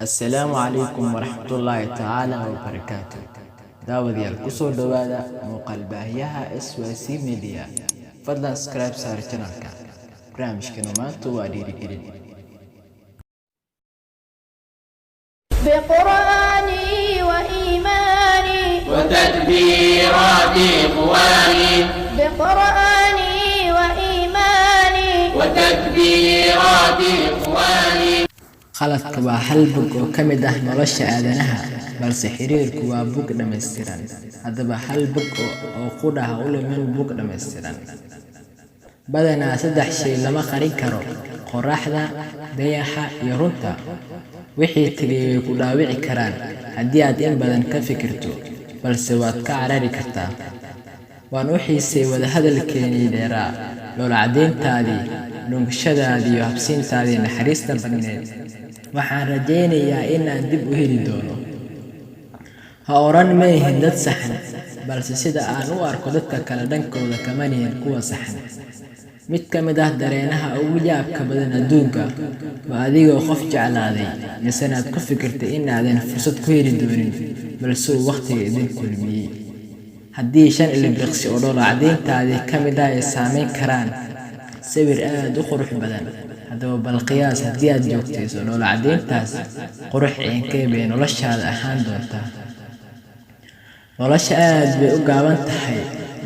السلام عليكم ورحمة الله تعالى وبركاته. داود يالكسو دوادا موقع الباهيها SYC ميديا. فضلا سكرايب سار channelka. برامجكن ومانتو واديري جرين. بقرآني وإيماني وتدبيرات إخواني بقرآني وإيماني وتدبيرات إخواني khaladku waa hal bog oo ka mid ah nolosha aadanaha balse xiriirku waa bog dhammaystiran. haddaba hal bog oo qudhaha u liman bog dhammaystiran. badanaa saddex shay lama qarin karo: qorraxda, dayaxa iyo runta. wixii tegay way ku dhaawici karaan haddii aad in badan ka fikirto, balse waad ka carari kartaa. waan u xiisay wadahadalkeenii dheeraa, dhoola-caddeyntaadii, dhungashadaadii iyo habsiintaadii naxariista badneed. waxaan rajaynayaa inaan dib u heli doono. ha oran ma yihin dad saxan, balse sida aan u arko dadka kale dhankooda kama nihin kuwa saxan. mid ka mid ah dareenaha ugu yaabka badan adduunka waa adigoo qof jeclaaday misanaad ku fikirtay inaadan fursad ku heli doonin, balse uu wakhtiga idin kulmiyey. haddii 5 ilbiriqsi oo dhoola-caddeyntaadii ka mid ah ay saameyn karaan sawir aad u qurux badan, haddaba bal qiyaas haddii aad joogtayso dhoola-caddeyntaas, qurux ceenkee bay noloshaada ahaan doontaa. nolosha aad bay u gaaban tahay.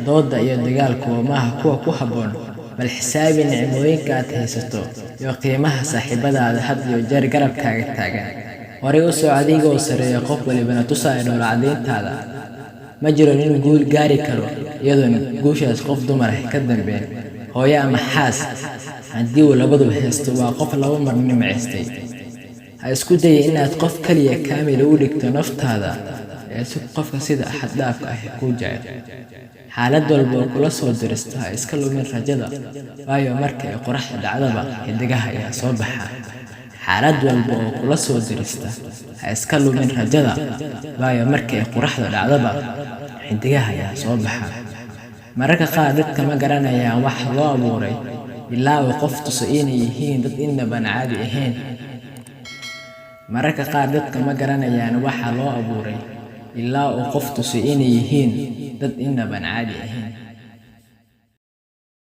dooda iyo dagaalku maaha kuwa ku habboon, bal xisaabi nicmooyinka aad haysato iyo qiimaha saaxiibadaada had iyo jeer garabkaaga taagan. horay u soo adigoo sareeya qof walibana tusaya dhoola-caddeyntaada. ma jiro nin guul gaari karo iyadoon guushaas qof dumar ah ka dambeyn, hooyo ama xaas. haddii uu labaduba haysto waa qof laba mar nimcaystay. ha isku dayay inaad qof kaliya kaamil u dhigto naftaada ee si qofka sida xad-dhaafka ah kuu jecel. xaalad walba oo kula soo dirista ha iska lumin rajada, waayo marka ay qoraxda dhacdaba xidigaha ayaa soo baxa. xaalad walba oo kula soo dirista ha iska lumin rajada, waayo marka ay qoraxda dhacdaba xidigaha ayaa soo baxa. mararka qaar dadka ma garanayaan wax loo abuuray ilaa uu qof tuso inay yihiin dad inaban caadi ahayn. mararka qaar dadka ma garanayaan waxa loo abuuray ilaa uu qof tuso inay yihiin dad inaban caadi ahayn.